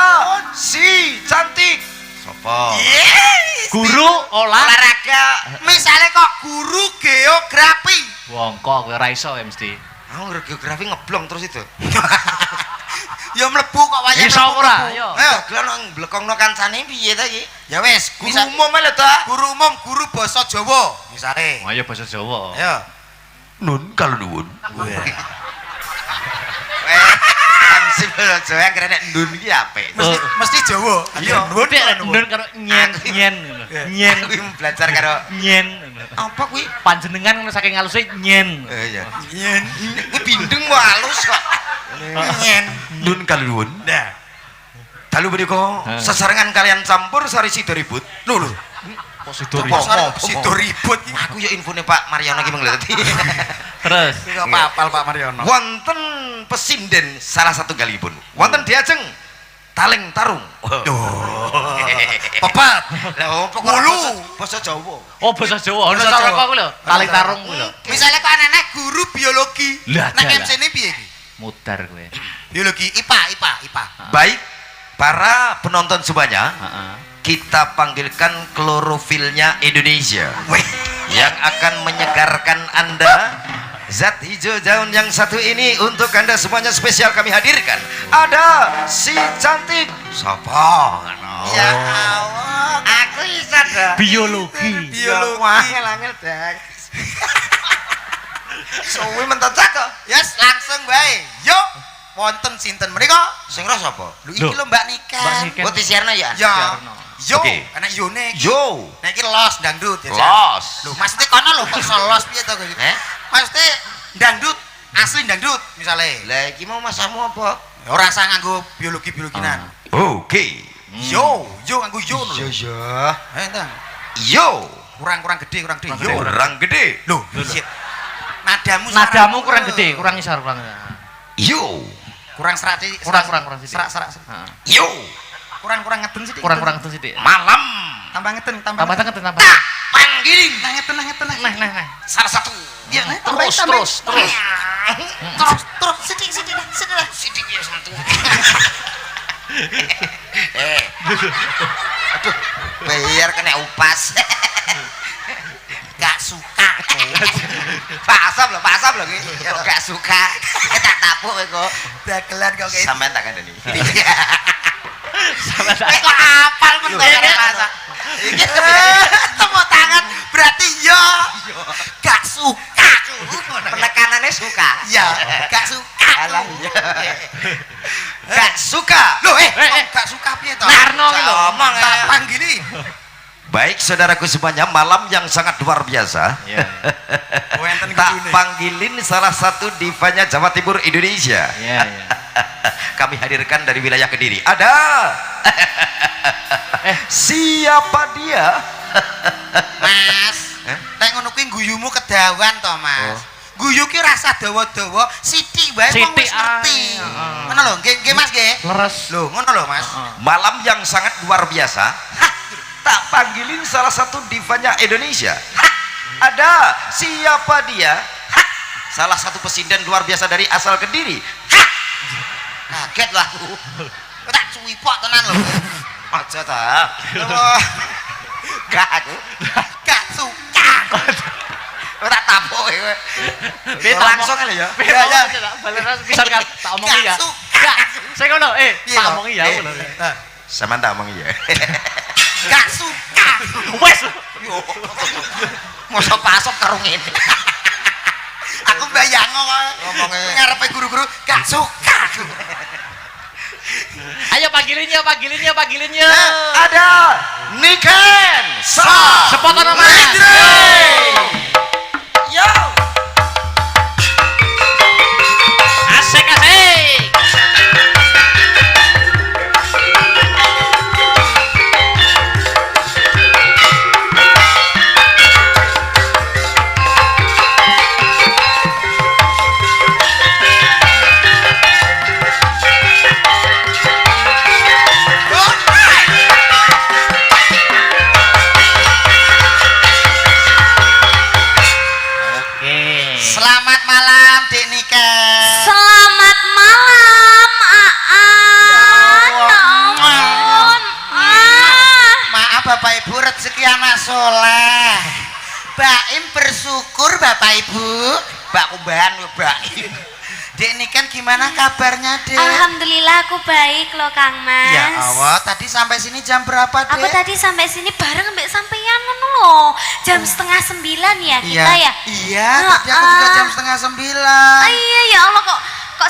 si cantik. Sopo? Yes. Guru olahraga. Misalnya kok guru geografi. Wong kok kowe ora iso ya mesti. Aku geografi ngeblong terus itu. Ya mlebu kok wayah. Iso ora? Yo. Ayo. Dagelan nang blekongno kancane piye ta iki? Ya wis, Guru umum ae lho ta. guru umum, guru basa Jawa. Misale. Oh iya bahasa Jawa. Ayo. Nun kalau nuwun. Ansip lho Jawa kira nek ndun iki apik. Mesti Jawa. Iya, ndun karo nyen nyen ngono. Nyen Aku belajar karo nyen. apa kuwi? Panjenengan ngono saking haluse nyen. Iya. Yen. Kuwi bindeng mau halus kok. Yen. Nun kalau nuwun. Nah. Dalu menika sesarengan kalian campur sari sida ribut. Lho lho. Kok sido Sido ribut iki. Aku ya infone Pak Mariono iki menglet. Terus. Iki kok apal Pak Mariono. Wonten pesinden salah satu galipun. Wonten diajeng Taleng Tarung. Pepat. Lah opo kok basa Jawa. Oh bahasa Jawa. Ono Bahasa cara Jawa. kok lho. Taling tarung kuwi lho. Misalnya kok anak guru biologi. Lah, Nek dalah. MC-ne piye iki? Mudar kowe. Biologi IPA. Baik para penonton semuanya, Heeh. kita panggilkan klorofilnya Indonesia yang akan menyegarkan Anda. Zat hijau daun yang satu ini untuk Anda semuanya spesial kami hadirkan. Ada si cantik Sapa? Ya Allah. Aku bisa dah. Biologi. Angel dah. Suwi mentok kok. Yes, langsung bae. Yuk. wonten sinten mriko? Sing roh sapa? Lho iki lho Mbak Niken. Oh Tisierna ya? Ya. Yo, Oke. anak yone iki. Yo. Nah iki los dangdut ya. Los. Lho maksudnya kono lho kok iso los piye to iki? Maksudnya dangdut asli dangdut misale. Lah iki mau masamu apa? Ora usah nganggo biologinan. Oke. Yo nganggo yo lho. Ya. Enteng. Yo. Kurang gede. Yo. Kurang gede. Lho, shit. Nadamu Nadamu kurang gede, kurang isar kurang. Yo. kurang serak Kurang sithik. serak. Yo. Kurang ngeten sithik. Kurang itu sithik. Malam. Tambah ngeten. Tambah tambah. Tak panggilin. Nah. Salah satu. Iya, Terus. Terus sidik ya satu. Aduh, bayar kena upas. Gak suka. Pak Asap lho iki. Gak suka. Tak tapuk kok. Dagelan kok kayak. Sampean tak kandani. Kok apal men bahasa. Tepuk tangan berarti yo. Gak suka. Penekanannya suka. Ya, gak suka. Alah iya. Gak suka. Loh, gak suka piye to? Narno iki lho. Ngomong Tak panggili. Baik saudaraku semuanya, malam yang sangat luar biasa. Iya. Wenten Tak kudune. panggilin salah satu divanya Jawa Timur Indonesia. Iya. Kami hadirkan dari wilayah Kediri. Ada. Siapa dia? Mas, nek ngono kuwi guyumu kedawan to, Mas. Guyu ki rasa dawa-dawa, sithik wae wong wis Sithik ngerti. ae, Ngono lho, nggih Mas nggih. Leres. Lho, ngono lho, Mas. Malam yang sangat luar biasa. Tak panggilin salah satu divanya Indonesia. Ada. Siapa dia? Salah satu pesinden luar biasa dari asal Kediri. Kaget lah aku. Tak cuwipok tenan lho. Aja ta. Gak aku. Gak suka. Ora tapuk kowe. Beta Langsung kali ya. Ya. Baleran pisan kan tak omongi ya. Gak suka. Saya ngono, Piye tak to? omongi ya. ngono. Sama tak omong iya. Gak suka. Wes. Yo. Mosok pasok karo ngene. Aku bayangno kok Ngomongnya. ngarepe guru-guru gak suka. Ayo panggilinnya. Ada Niken Sepot ono Mas. Yo. Asik. Selamat malam, Dek Niken. Selamat malam, Aan. Ya ampun. Maaf Bapak Ibu, rezeki anak soleh. Baim bersyukur Bapak Ibu. Mbak Kumbahan lho Baim. Dek Niken gimana kabarnya, Dek? Alhamdulillah aku baik loh Kang Mas. Ya Allah, tadi sampai sini jam berapa, Dek? Aku tadi sampai sini bareng mbak sampeyan ngono loh. Jam 8:30 ya kita ya. Iya, tadi aku juga jam 8:30. Iya ya Allah kok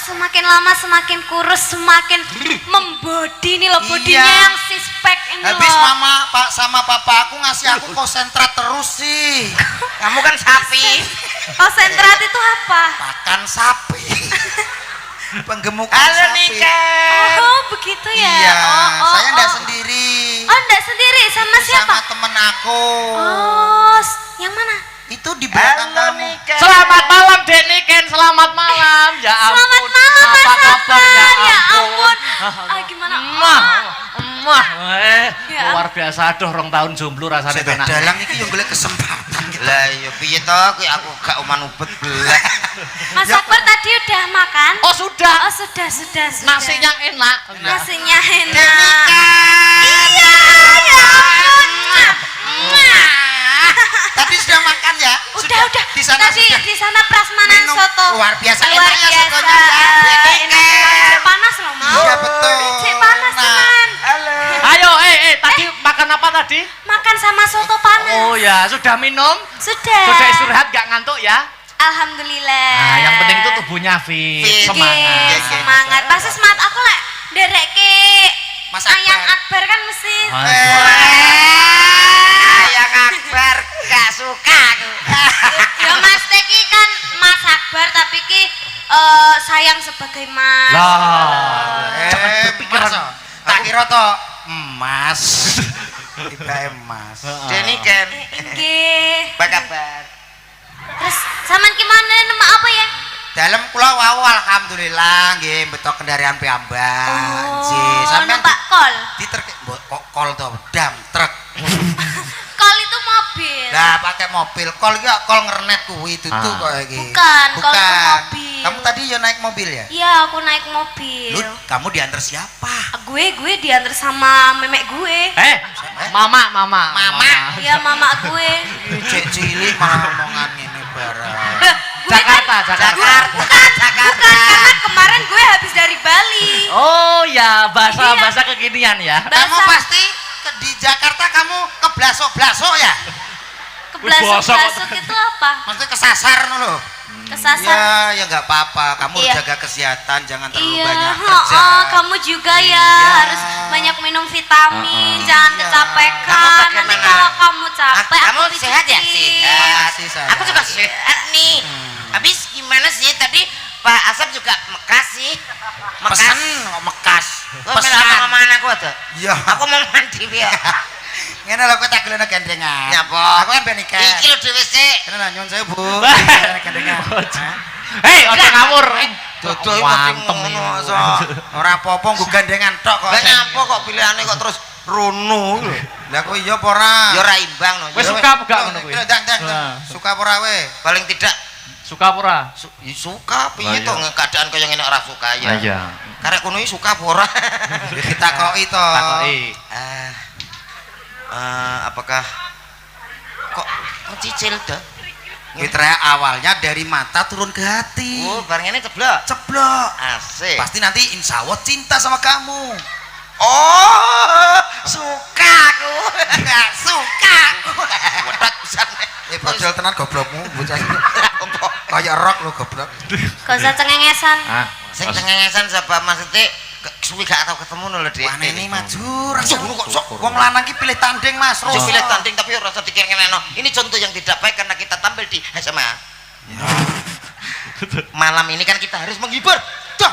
semakin lama semakin kurus, semakin membodi nih loh bodinya Iya. yang six pack ini Habis loh. mama Pak sama papa aku ngasih aku konsentrat terus sih. Kamu kan sapi. Konsentrat itu apa? Pakan sapi. Penggemukan Halo sapi. Niken. Oh begitu ya. Iya, saya enggak oh. sendiri. Oh enggak sendiri sama siapa? Sama temen aku. Oh, yang mana? Itu di belakang Halo kamu. Niken. Selamat malam Dek Niken, selamat malam. Ya ampun. Selamat malam Mas Apa kabar Akbar. ya Ya ampun. ampun. Ah gimana? Emah. Ya. Luar biasa aduh rong tahun jomblo rasane Saya penak. dalang iki yo golek kesempatan. Lah iya piye to kuwi aku gak uman ubet blek. Mas Akbar tadi udah makan? Oh sudah. Oh sudah. Nasinya enak. Nasinya enak. Niken. Iya, ya ampun. Tadi sudah makan ya? Udah. Di sana Tadi sudah. di sana prasmanan Minum. soto. Luar biasa Luar enaknya biasa. sotonya ya. Enak. Panas loh mau. Iya, betul. Cek panas Nah. teman. Halo. Ayo tadi makan apa tadi? Makan sama soto panas. Oh ya, sudah minum? Sudah. Sudah istirahat gak ngantuk ya? Alhamdulillah. Nah, yang penting itu tubuhnya fit, Fit. semangat. Nggih, semangat. Pasti semangat aku lek ndereke Mas Ayang Akbar. Akbar kan mesti. Ayang Akbar gak suka aku. Ya Mas Teki kan Mas Akbar tapi ki sayang sebagai Mas. Lah, jangan berpikiran. Mas, tak kira to emas. Tiba emas. Deni kan Nggih. apa kabar? Terus sampean gimana nama apa ya? Dalam kula wau alhamdulillah nggih betok kendaraan piyambak. Nggih, sampean numpak kol. kok kol to dam truk. Kol itu mobil. Lah pakai mobil kol iki kol ngernet kuwi dudu kok iki. Bukan, kol itu mobil. Kamu tadi ya naik mobil ya? Iya, aku naik mobil. Lu kamu diantar siapa? Gue diantar sama memek gue. Mama. Iya, mama gue. Cek cilik malah omongan ini barang. Gue Jakarta. Bukan, karena kemarin gue habis dari Bali. Oh ya, bahasa Iya. kekinian ya. Kamu pasti di Jakarta kamu keblasok-blasok ya? Keblasok-blasok itu apa? Maksudnya kesasar loh. Kesasar. Ya nggak apa-apa. Kamu Iya. jaga kesehatan, jangan terlalu Iya, banyak kerja. kamu juga ya Iya. harus banyak minum vitamin, jangan Iya. kecapekan. Kamu Nanti bagaimana? kalau kamu capek, Kamu aku sehat ya? pijetin. Makasih sayang. Aku juga sehat nih. Habis gimana sih tadi Pak Asap juga mekas sih. Pesan kok mekas. Pesan sama anakku ada. Iya. Aku mau mandi ya. Ngene lho kowe tak gelene gandengan. Nyapa? Aku kan ben nikah. Iki lho dhewe sik. Kene lho nyun saya, Bu. Gandengan. Hei, ojo ngawur. Dodo Wantem ngono iki. so. Ora apa-apa nggo gandengan tok kok. Lah nyapa kok pilihane kok terus rono lho. Lah kowe iya apa ora? Ya ora imbang no. Wes Ya, suka apa gak ngono kuwi? Dang. Nah. Suka apa ora kowe? paling tidak Suka apa ora? suka piye Lah, to iya. keadaan kaya ngene ora suka ya. Iya. Karek kono iki suka apa ora? Ditakoki to. Takoki. Apakah kok mencicil dah? Fitra awalnya dari mata turun ke hati. Oh, bareng ini ceblok. Ceblok. Asik. Pasti nanti insya Allah cinta sama kamu. Oh, suka aku. Suka. Wedak pisan. Bocil tenan goblokmu bocah iki. Kayak rock lo goblok. Gak usah cengengesan. Sing cengengesan sapa maksudnya suwi gak tau ketemu lho Dik. Wah ini maju. Rasa ngono kok sok. Wong lanang ki pilih tanding Mas. Yo pilih tanding tapi ora usah dikira-kira. Ini contoh yang tidak baik karena kita tampil di SMA. Malam ini kan kita harus menghibur. Dah.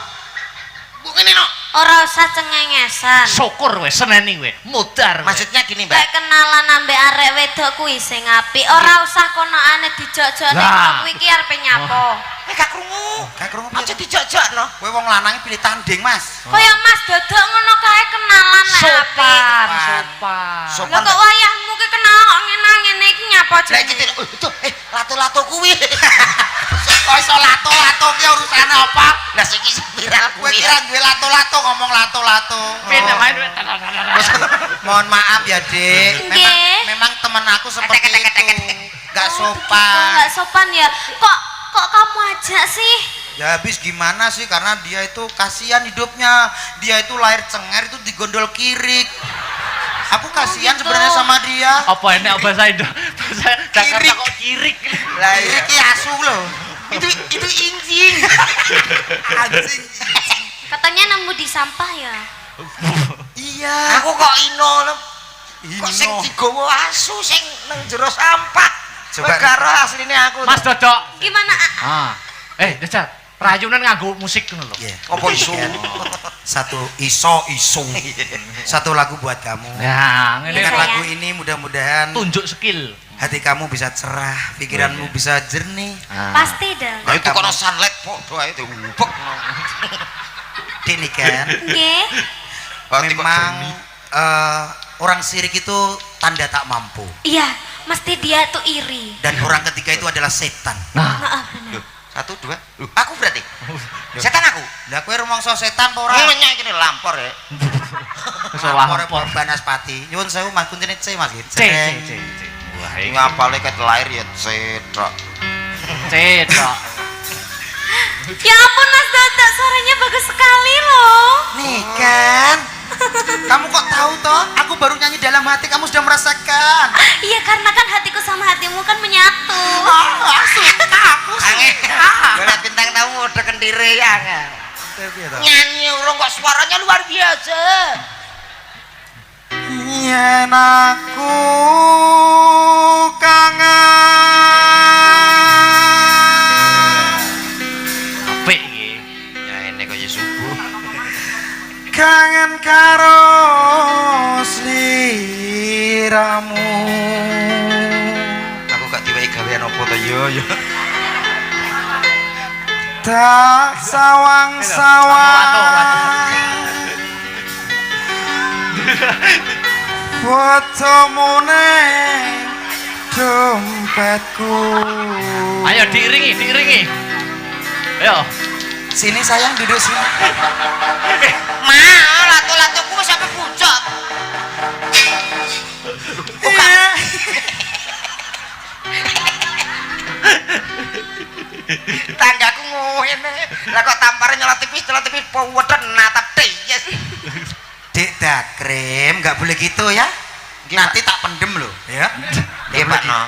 Bukan ini no. Ora usah cengengesan. Syukur weh, seneni weh, mudar. Maksudnya gini, Mbak. Kayak kenalan ambek arek wedok kuwi sing apik. Ora usah konokane dijok-jok nek Lah. kuwi iki arepe nyapo. Gak krungu. Gak krungu Aja dijak-jakno. Kowe wong lanang pilih tanding Mas. Kaya Mas Dodok ngono kae kenalan nek apik. Sopan. Lah kok wayahmu ki kenal kok ngene-ngene iki nyapo Lah iki jenenge? tuh lato-lato kuwi. Kok iso lato-lato ki urusane apa? Lah sing iki viral Kowe kuwi. kira duwe lato-lato ngomong lato-lato. Beda main. Mohon maaf ya, Dik. Nggih. Memang teman aku seperti itu. Gak Oh, begitu, sopan. nggak sopan ya. Kok kamu ajak sih? Ya habis gimana sih karena dia itu kasihan hidupnya. Dia itu lahir cengar itu digondol kirik. Aku kasihan gitu. sebenarnya sama dia. Apa enek bahasa Indo? Bahasa Jakarta Kirik. kok kirik. Lah Kirik ki asu loh. itu injing. Anjing. Katanya nemu di sampah ya. Iya. Aku kok ino lho. Kok Ino. sing digowo asu sing nang jero sampah. Coba Coba karo asline aku. Mas Dodok. Gimana? Decat. Rayunan nganggo musik ngono lho. Iya. Apa isu? Satu iso. Satu lagu buat kamu. Ya, ngene Dengan Iya, lagu sayang. ini mudah-mudahan tunjuk skill. hati kamu bisa cerah, pikiranmu bisa jernih. Pasti dah. Lah itu kono sunlight podo ae diubek. Ini kan Nggih. memang orang sirik itu tanda tak mampu Iya, mesti dia tuh iri. dan orang ketiga itu adalah setan. Nah, Maaf benar. 1 2. Aku berarti. Setan aku. Lah kowe rumangsa setan apa ora? Nanya iki lampor ya. lampor. Banaspati. Nyuwun sewu Mas kuncine C Mas gitu. C. Wah, Iki ngapale ket lahir ya cetrok. Cedok. Ya ampun Mas Dodok, suaranya bagus sekali loh. Nih kan. Kamu kok tahu toh? Aku baru nyanyi dalam hati kamu sudah merasakan. Iya karena kan hatiku sama hatimu kan menyatu. Suka aku. Nyanyi urung kok suaranya luar biasa. Yen aku kangen Apik iki. Ya ini kaya subuh. kangen karo sliramu Aku gak diwai gawean apa to yo. tak sawang-sawang fotomu ning dompetku. Ayo diiringi. Ayo. Sini sayang, duduk sini. Mah, lato-latoku wis sampe pucuk. Tanggaku ngene. Lah kok tampare nyelot tipis peweden natap yes. Dik Dakrim, nggak boleh gitu ya. Nanti tak pendem loh, ya. Nggih Pak No.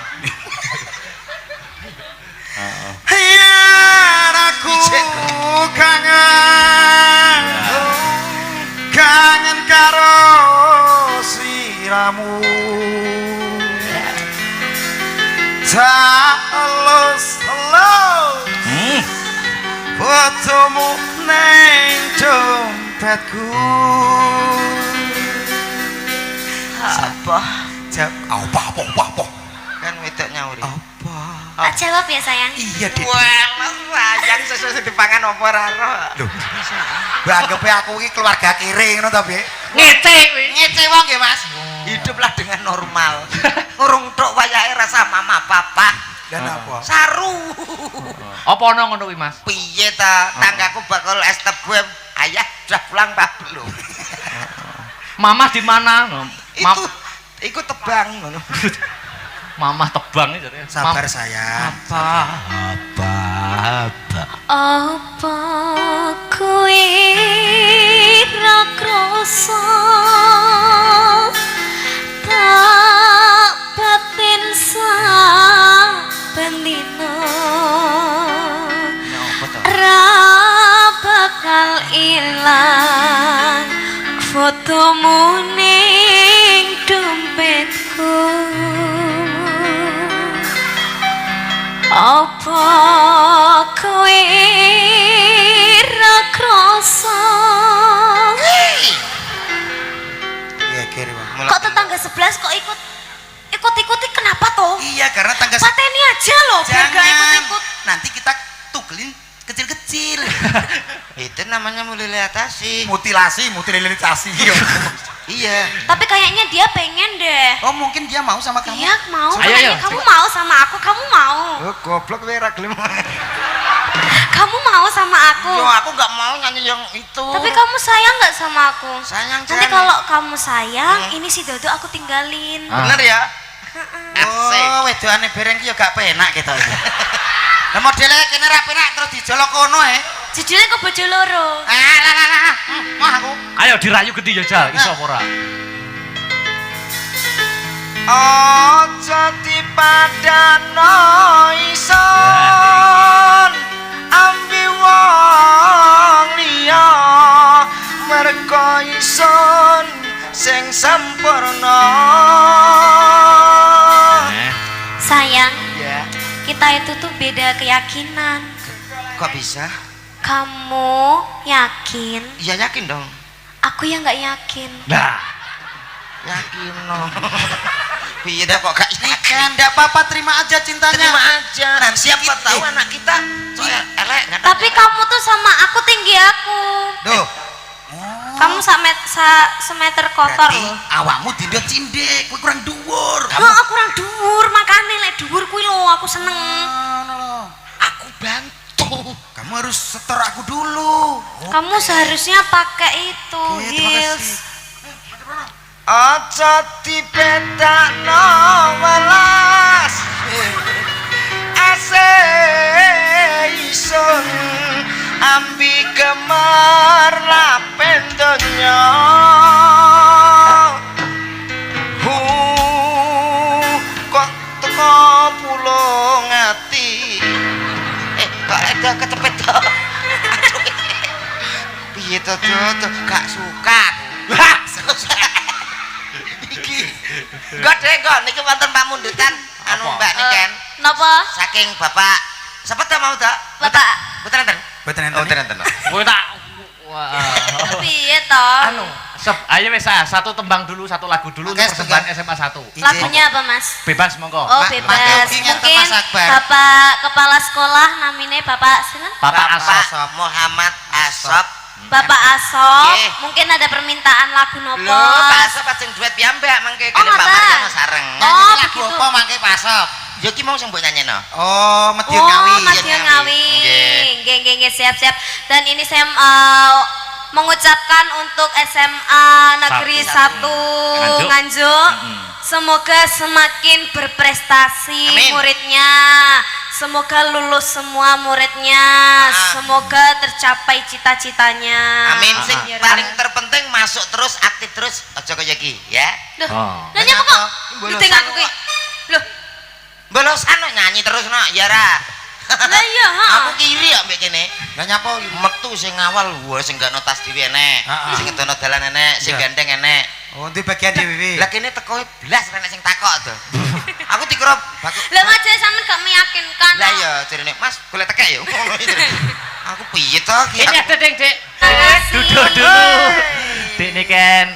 Yen aku kangen karo sliramu. Tak elus-elus fotomu neng dompetku. Apa? Apa? Kan wedok nyauri. Apa? Tak jawab ya sayang. Iya, Dik. Wah, sayang sesuai dipangan apa ora ro. Loh. Mbak anggape aku iki keluarga kere ngono ta, Bi? Ngece kuwi. Ngece wong nggih, Mas. Hiduplah dengan normal. Urung tok wayahe rasa mama papa. Dan apa? Saru. Apa ana ngono kuwi, Mas? Piye ta? Tanggaku bakal es tebem. Ayah sudah pulang apa belum? Mamah di mana? Iku tebang ngono. Mamah tebang iki jare. Sabar sayang. Apa? Apa kuwi ra krasa tak batin saben dina ra bakal ilang fotomu ning dompetku. Apa kowe ra krasa? Iya, kere, Bang. Kok tetangga 11 kok ikut-ikuti kenapa toh? Iya, karena tangga Pateni aja loh, biar gak ikut-ikut. Nanti kita tugelin kecil-kecil. Itu namanya mutilasi. Mutilasi. Iya. Tapi kayaknya dia pengen deh. Oh, mungkin dia mau sama kamu. Iya, mau. Ayo, Makanya ayo. kamu mau sama aku, kamu mau. Oh, goblok kowe ra gelem. Kamu mau sama aku. Yo aku nggak mau nyanyi yang itu. Tapi kamu sayang nggak sama aku? sayang Nanti kalau kamu sayang, ini si Dodo aku tinggalin. bener ya. Asik. Oh, wedokane bereng ki ya gak penak kita iki. Lah modele kene ra penak terus dijolok kono Judulnya ke bojo loro. Lah. Mah aku. Ayo dirayu gede ya, Jal. Iso apa ora? Aja dipadano ison ambi wong liya mergo ison sing sampurna. Sayang, Ya, kita itu tuh beda keyakinan. kok bisa? Kamu yakin? Ya yakin dong. Aku yang nggak yakin. Nah, Yakin no. Piye dah kok gak Kan enggak apa-apa, terima aja cintanya. terima aja. Nanti Siapa kita- tahu anak kita soalnya elek nggak Tapi kamu tuh sama aku tinggi aku. Duh. Kamu semeter kotor Berarti loh. awakmu dindo cindek, kowe kurang dhuwur. Oh, aku kurang dhuwur, makane lek dhuwur kuwi lho aku seneng. aku bantu. Kamu harus setor aku dulu. Kamu seharusnya pakai itu Oke, terima heels. kasih. Aja dipedakno welas. Ase isun ambi gemar lapen donya. Kok teko pulung ati. Kok ada kecepet to? Piye to, Dut? Gak suka. Iki. Enggak deh, enggak. Niki wonten pamundutan anu Apa? Mbak niken. Napa? Saking Bapak siapa ta mau ta? Bapak. Betul enten. Mboten enten. Oh, enten. Kowe tak wah. Piye to? Anu, ayo wis satu tembang dulu, satu lagu dulu Oke, untuk persembahan SMA 1. Lagunya apa, Mas? Bebas monggo. Oh, Pak, bebas. Pak Yogi atau Mungkin Mas Akbar? Bapak kepala sekolah namanya Bapak sinten? Bapak Asop. Muhammad Asop. Bapak Asop. Nggih. Mungkin ada permintaan lagu nopo? Lho, Pak Asop ajeng duet piyambak mangke Oh, kali Pak ngoten. Mariono sareng. Oh, lagu begitu. apa mangke Pak Asop? Ya ki mau sing mbok nyanyeno. Oh, Madiun Oh, Ngawi. Mas Ngawi. Dion Ngawi. Nggih. Nggih, siap-siap. Dan ini saya mengucapkan untuk SMA Negeri 1 Nganjuk. Nganjuk. Semoga semakin berprestasi Amin. muridnya. Semoga lulus semua muridnya. Semoga tercapai cita-citanya. Amin. Sing Ya, paling Rabbi. terpenting masuk terus, aktif terus, aja kaya iki, ya. Loh, Oh. lah nyapa kok? Bolosan Diting aku ki. Loh, Bolosan no, nyanyi terus no, ya ra. lah iya, ha. Aku kiri ya mbek kene. Lah nyapa iki? Metu sing awal gua sing gak notas dhewe enek, Heeh. sing ngetono dalan enek, sing Iya. gandeng enek. Oh, ndi bagian dhewe. Lah kene teko blas enek sing takok to. Aku dikira baku. Lah majelis sampean gak meyakinkan. Lah ya jarine Mas, golek tekek ya ngono iki. Aku piye to ki? Ini ada Dek. Makasih. Duduk dulu. Dek niken.